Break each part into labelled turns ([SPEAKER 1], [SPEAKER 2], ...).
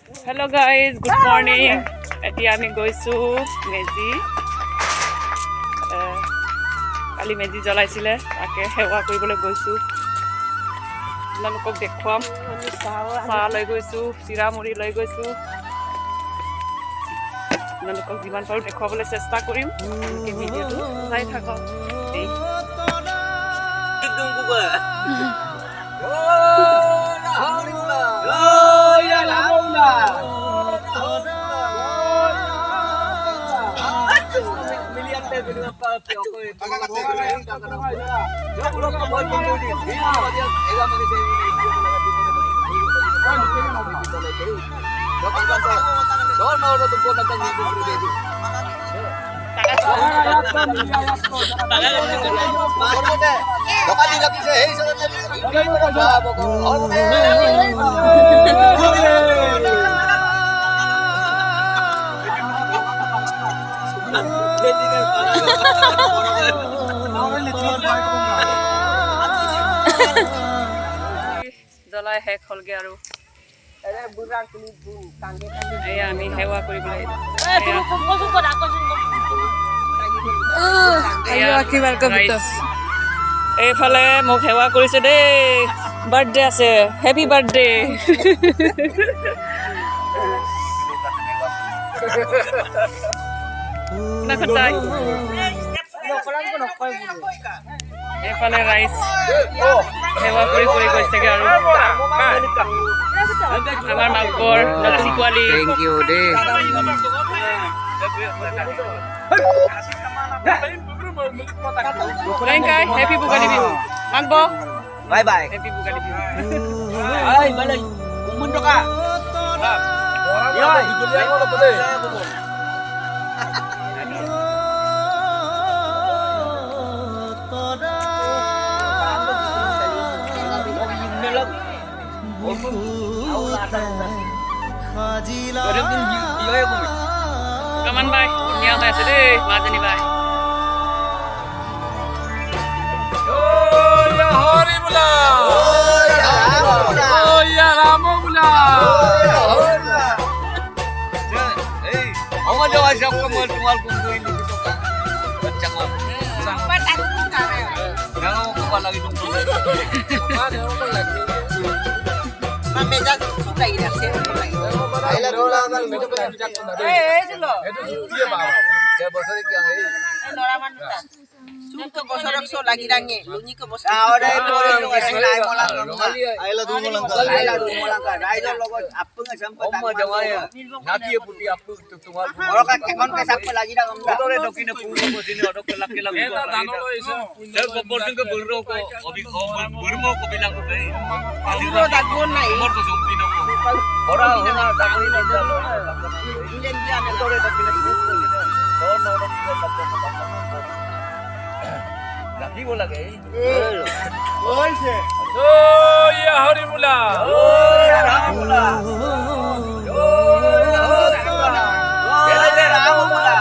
[SPEAKER 1] Hello guys, good morning. এতিয়া আমি গৈছো মেজি কালি মেজি জ্বলাইছিলে তাকে সেৱা কৰিবলৈ গৈছো আপোনালোকক দেখুৱাম চাহ লৈ গৈছো চিৰা মুড়ি লৈ গৈছো আপোনালোকক যিমান পাৰো দেখুৱাবলৈ চেষ্টা কৰিম ভিডিঅ'টো চাই থাকক জ্বলাই শেষ হ'লগে আৰু এয়া আমি সেৱা কৰিবলৈ এইফালে মোক সেৱা কৰিছে দেই বাৰ্থডে আছে হেপী বাৰ্থডে এইফালে ৰাইজ সেৱা কৰি কৰি গৈছেগে আৰু আমাৰ মাকৰ নতুন পোৱালি থেংক ইউ দেই হেপী ভোগালী বিহু মাগব bye bye happy Bhogali Bihu Kaman bay, niya kaya sa day, madani bay. Oh ya Hari mula, oh ya Ramo mula. Hey, oma jawa siap kamal tumal kumpuin di situ kan, kencang lah. Sampai takut nggak? Nggak mau kapan lagi kumpul. Mana orang lagi? Mesa suka ini sih. Aila rola kan meja kan bijak kan ada. Itu loh. Itu dia bawa. Saya bosor iki yang ini. Nora mantan. Sum ke bosor so lagi dange. Lunyi ke bosor. Ah, ora itu orang ai molang. Aila du molang. Aila du molang. Aila logo appu nggak sampai. Omma jawaya. Naki putih appu itu tumal. Orang kan kon ke sampai lagi dah omda. Ore dokine pulo bosini odok kelak kelak. Eta danolo iso. Saya gobor sing ke bulro ko obi burmo ko bilang ko dei. Bulro dagun nai. Umur ko sumpi no. Ora hona dagui na jalo. Indian dia ne tore dokine pulo. Don orang dia dapat. Lagi bola gay. Oi se. Oh ya Hari mula. Oh ya Ram mula. Oh ya Hari mula. Ya Ram mula.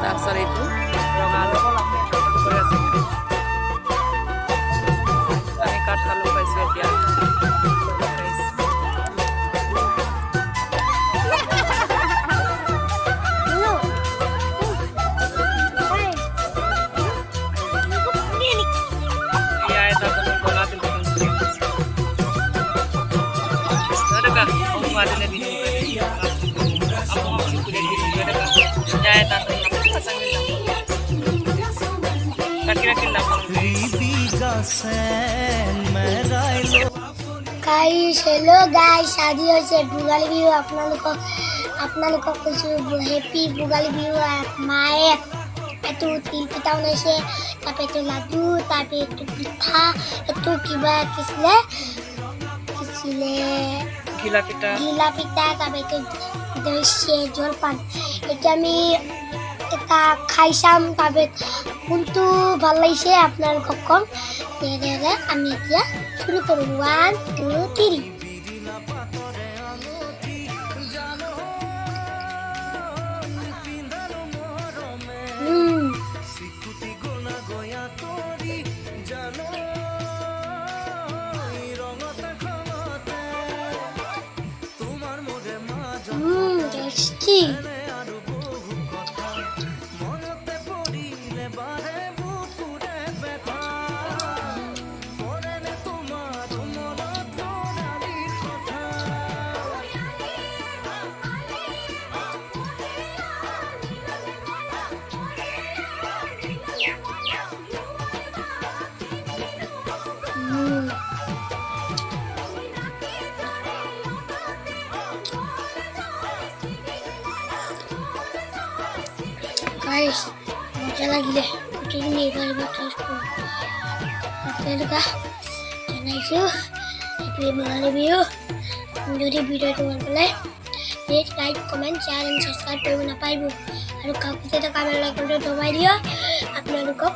[SPEAKER 1] Dasar itu kami cut halu paise dia ya itu bola tu ada kan oh ada lagi ya itu
[SPEAKER 2] guys hello guys शादी হৈছে ভোগালী বিহু আপোনালোকক কৈছো happy Bhogali Bihu মায়ে এটো তিল পিঠা বনাইছে তারপরে এটো লাডু তারপরে এটো পিঠা এটো কিবা কিছিলে ঘিলা পিঠা তারপরে এটো দই জলপান এটা আমি এটা খাই চাম তাৰপিছত কোনটো ভাল লাগিছে আপোনালোকক ক'ম তেনেহ'লে আমি এতিয়া শুরু কৰোঁ 1 2 3 টেস্টি গাইস মজা লাগিলে গোটেইখিনি এইবাৰ ট্ৰাষ্ট কৰোঁ আপোনালোকে জানাইছোঁ এইটোৱে বঙালী বিহু যদি ভিডিঅ'টো ভাল পালে please like comment share and subscribe কৰিব নাপাহৰিব আৰু কাষতে থকা বেল আইকনটো দবাই দিয়ক আপোনালোকক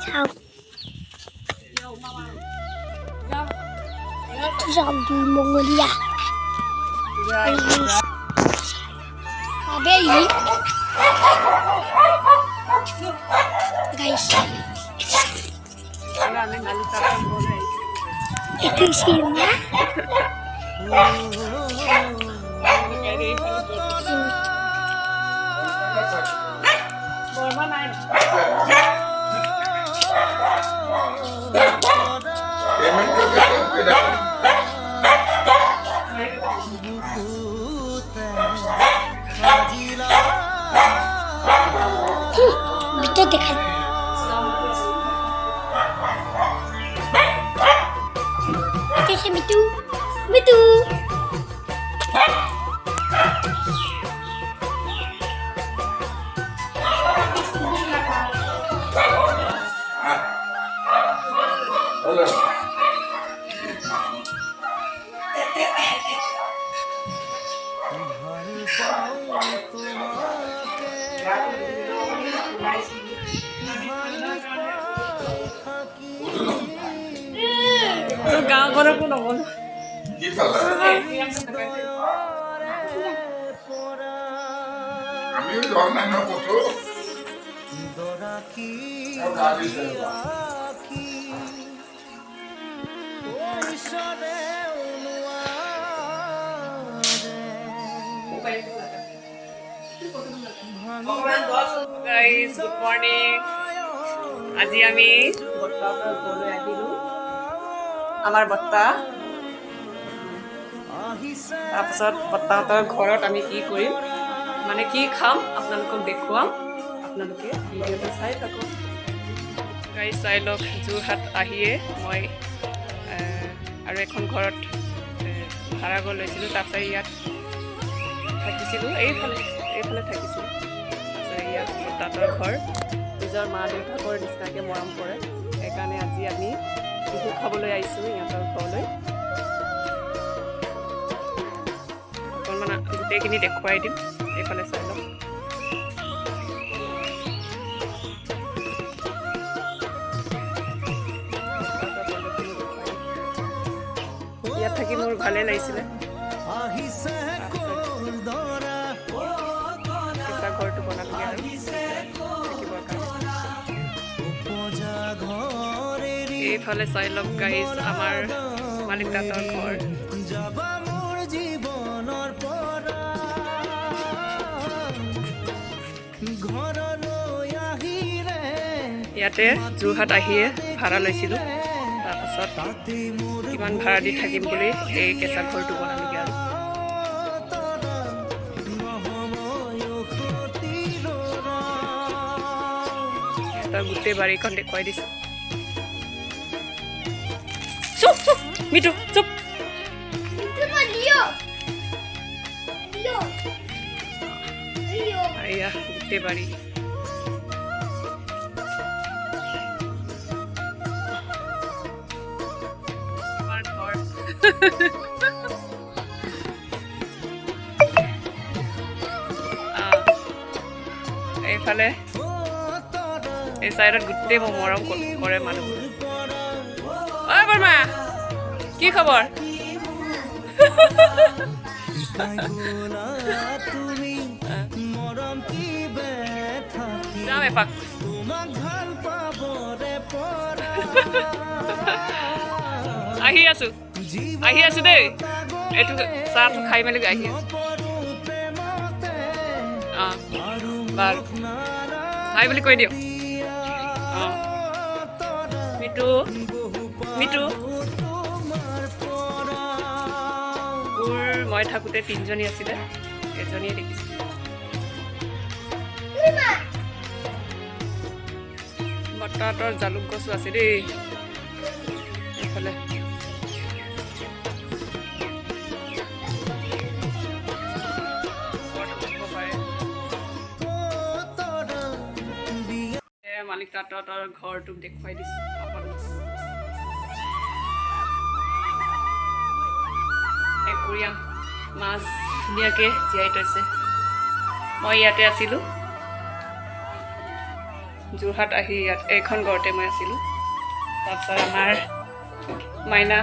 [SPEAKER 2] চাওক Zombie Mongolia. Abe ini, guys. Itu isinya. Betul dekat. Kita betul, betul.
[SPEAKER 3] গাঁও ঘৰকো নগ'ল গাইজ গুড মৰ্ণিং আজি আমি বৰ্তাহঁতৰ ঘৰলৈ আহিলোঁ আমাৰ বৰ্তা তাৰপিছত বৰ্তাহঁতৰ ঘৰত আমি কি কৰিম মানে কি খাম আপোনালোকক দেখুৱাম আপোনালোকে ভিডিঅ'টো চাই থাকক গাইজ চাই লওক যোৰহাট আহিয়ে মই আৰু এখন ঘৰত ভাড়া ঘৰ লৈছিলোঁ তাৰপিছত ইয়াত থাকিছিলোঁ এইফালে থাকিছিলোঁ তাৰপিছত ইয়াত বৰ্তাহঁতৰ ঘৰ নিজৰ মা দেউতাকৰ নিচিনাকৈ মৰম কৰে সেইকাৰণে আজি আমি বিহু খাবলৈ আহিছোঁ ইহঁতৰ ঘৰলৈ অকণমান গোটেইখিনি দেখুৱাই দিম এইফালে চাই লওক ইয়াত থাকি মোৰ ভালেই লাগিছিলে কেঁচা ঘৰটো বনালোগৈ আৰু থাকিবৰ কাৰণে এইফালে চাই লওক গাইজ আমাৰ মালিক দাঁতৰ ঘৰ ইয়াতে যোৰহাট আহিয়ে ভাড়া লৈছিলোঁ তাৰপাছত কিমান ভাড়া দি থাকিম বুলি এই কেঁচা ঘৰটো বনালোগৈ আৰু তাৰ গোটেই বাৰীখন দেখুৱাই দিছোঁ চুপ চুপ মিঠু চুপ এয়া গোটেই বাৰী এইফালে এই চাইডত গোটেই মোৰ মৰম কৰে মানুহবোৰ ঐ বৰমা কি খবৰ যাম এপাক আহি আছো দেই এইটো চাহটো খাই মেলি আহি আছো অঁ বাৰু হাই বুলি কৈ দিয়ক অঁ মিটু মই থাকোঁতে 3জনী আছিলে এজনীয়ে দেখিছোঁ বৰ্তাহঁতৰ জালুক গছো আছে দেই এইফালে মালিক তাঁতৰ ঘৰটোক দেখুৱাই দিছোঁ একুৰিয়াম মাছ ধুনীয়াকৈ জীয়াই থৈছে মই ইয়াতে আছিলোঁ যোৰহাট আহি ইয়াত এইখন ঘৰতে মই আছিলোঁ তাৰপিছত আমাৰ মাইনা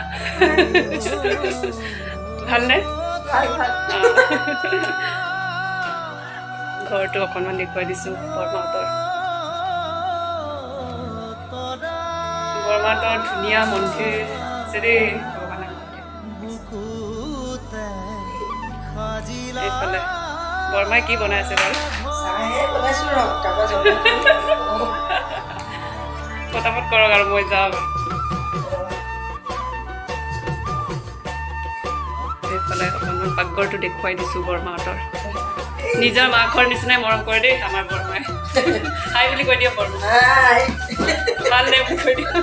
[SPEAKER 3] ভালনে ঘৰটো অকণমান দেখুৱাই দিছোঁ বৰমাহঁতৰ ধুনীয়া মন্দিৰ আছে দেই এইফালে বৰমাই কি বনাই আছে বাৰু পটাপট কৰক আৰু মই যাওঁ এইফালে অকণমান পাকঘৰটো দেখুৱাই দিছোঁ বৰমাহঁতৰ নিজৰ মাকৰ নিচিনাই মৰম কৰে দেই আমাৰ বৰমাই হাই বুলি কৈ দিয়ক বৰমা ভাল নে বুলি কৈ দিয়ক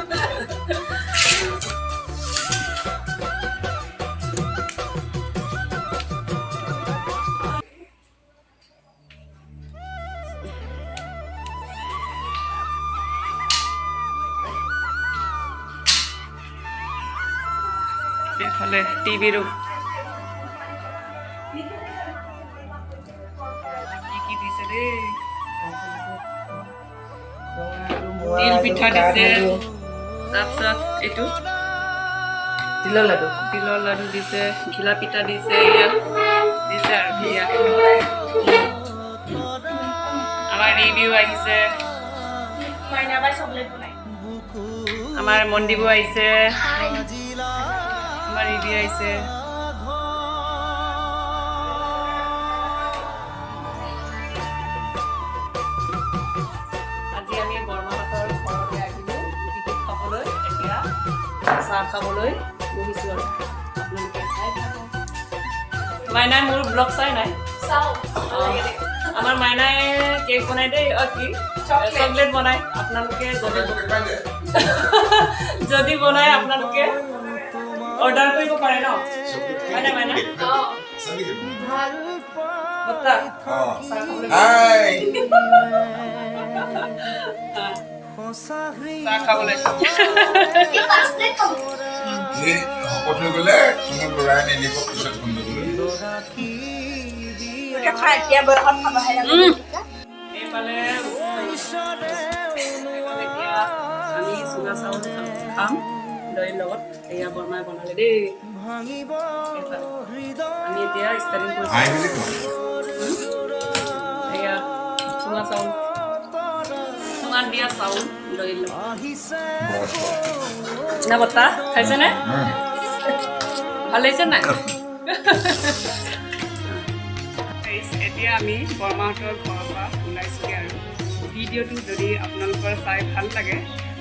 [SPEAKER 3] এইফালে টিভিৰো কি দিছে দেই তিল পিঠা দিছে তাৰপিছত এইটো তিলৰ লাডু দিছে ঘিলা পিঠা দিছে ইয়াত দিছে আৰু আমাৰ ৰিভিউ আহিছে আমাৰ মন্দিবো আহিছে আমাৰ ৰিভিউ আহিছে আজি আমি বৰমাহঁতৰ ঘৰলৈ আহিলোঁ পিকনিক খাবলৈ এতিয়া চাহ খাবলৈ বহিছোঁ আৰু আপোনালোকে চাই থাকক মাইনাই মোৰ ব্লগ চাই নাই আমাৰ মাইনাই কেক বনাই দেই কি চকলেট বনাই আপোনালোকে যদি বনাই আপোনালোকে অৰ্ডাৰ কৰিব পাৰে ন মাইনা বত্তা চাহ খাবলৈ এইফালে আমি চুঙা চাউল খাম দৈৰ লগত এয়া বৰমাই বনালে দেই আমি এতিয়া ষ্টাৰ্টিং কৰিছোঁ এয়া চুঙা চাউল চুঙাত দিয়া চাউল দৈৰ লগত না বত্তা খাইছেনে ভাল লাগিছে নাই এতিয়া আমি বৰমাহঁতৰ ঘৰৰ পৰা ওলাইছোঁগৈ আৰু ভিডিঅ'টো যদি আপোনালোকৰ চাই ভাল লাগে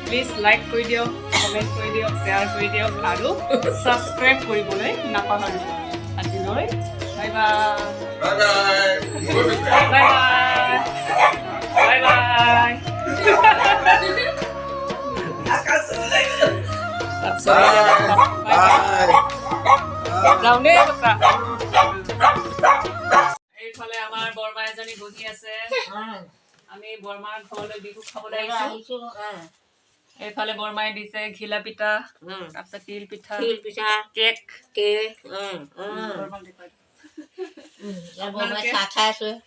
[SPEAKER 3] প্লিজ লাইক কৰি দিয়ক কমেণ্ট কৰি দিয়ক শ্বেয়াৰ কৰি দিয়ক আৰু ছাবস্ক্ৰাইব কৰিবলৈ নাপাহৰিব আজিলৈ bye bye bye bye bye bye এইফালে আমাৰ বৰমা এজনী বহি আছে আমি বৰমাৰ ঘৰলৈ বিহু খাবলৈ আহিছোঁ এইফালে বৰমাই দিছে ঘিলা পিঠা, তাৰপিছত তিল পিঠা, কেক। বৰমাক দেখুৱাই দিওঁ। আপোনালোকে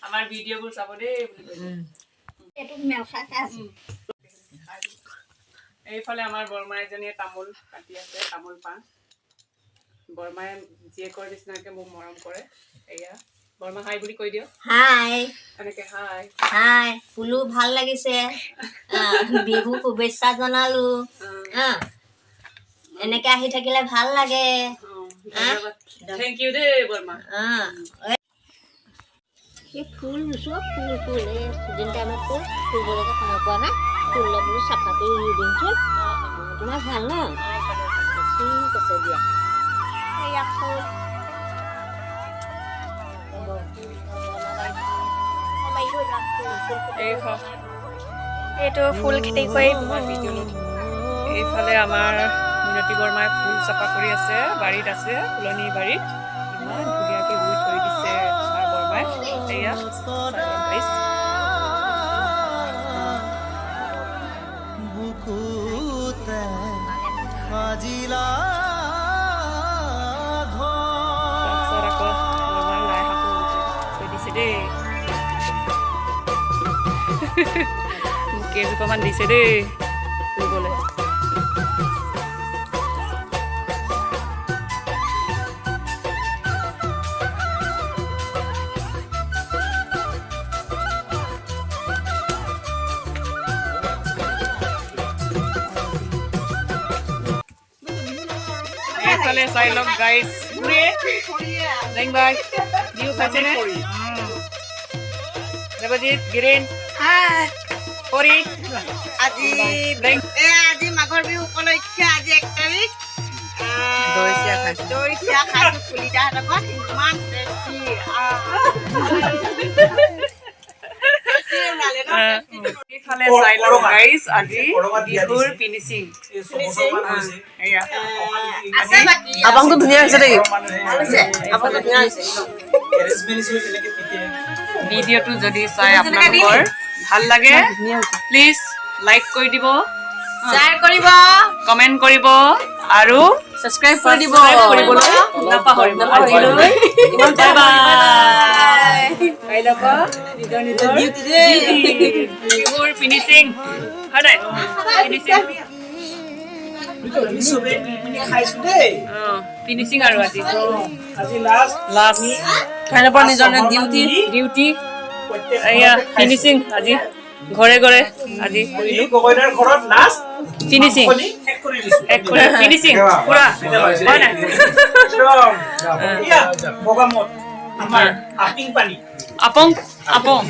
[SPEAKER 3] আমাৰ ভিডিঅ'বোৰ চাব দেই বুলি কৈছে। এইফালে আমাৰ বৰমা এজনীয়ে তামোল কাটি আছে, তামোল পাণ। বৰমাই জীয়েকৰ নিচিনাকে মোক মৰম কৰে। এয়া বৰমা হাই বুলি কৈ দিয়ক।
[SPEAKER 4] হাই
[SPEAKER 3] এনেকে হাই।
[SPEAKER 4] হাই ফুলো ভাল লাগিছে বিহু শুভেচ্ছা জনালো এনেকে আহি থাকিলে ভাল লাগে
[SPEAKER 3] থেংক ইউ দেই বৰমা।
[SPEAKER 4] এই ফুল ৰুইছোঁ ফুল ফুল এই চিজন টাইমত ফুল ফুৰিবলৈকে সময় পোৱা নাই ফুললৈ বোলো চাফা কৰি ৰুই দিমচোন তোমাৰ ভাল ন ঠিক আছে দিয়া এয়া ফুল
[SPEAKER 2] এইটো ফুল খেতি কৰি
[SPEAKER 3] এইফালে আমাৰ মিনতী বৰমাই ফুল চাফা কৰি আছে, বাৰীত আছে, ফুলনি বাৰীত ইমান ধুনীয়াকে ৰুই থৈ দিছে আমাৰ বৰমাই। এয়া তাৰপিছত আকৌ বৰমাই লাই শাকো থৈ দিছে দেই। কেইজোপামান দিছে দেই ৰুবলৈ। এইফালে চাই লওক গাইজ ভিউ খাইছেনে? দেৱজিৎ গিৰিণ কৰি
[SPEAKER 5] আজি মাঘৰ বিহু উপলক্ষে আজি 1 তাৰিখ দৈ চিৰা খাইছো ফুলিদাহঁতৰ ঘৰত ইমান টেষ্টি
[SPEAKER 3] এইফালে চাই লওক গাইজ আজি বিহুৰ ফিনিচিং।
[SPEAKER 5] আপংটো ধুনীয়া হৈছে দেই
[SPEAKER 3] ভিডিঅ'টো যদি চাই আপোনালোকৰ ভাল লাগে প্লিজ লাইক কৰি দিব,
[SPEAKER 5] শ্বেয়াৰ কৰিব
[SPEAKER 3] কমেণ্ট কৰিব আৰু
[SPEAKER 5] ছাবস্ক্ৰাইব কৰি দিব
[SPEAKER 3] কৰিবলৈ নাপাহৰিব। আজিলৈ বাই বাই। কাইলৈ পৰা নিজৰ নিজৰ বিহুৰ ফিনিচিং হয় নাই ফিনিচিং আৰু আজি লাষ্ট
[SPEAKER 5] কাইলৈ পৰা নিজৰ
[SPEAKER 3] ডিউটি এয়া ফিনিচিং আজি ঘৰে ঘৰে আজি ফিনিচিং ফিনিচিং পুৰা হয় নাই আপং আপং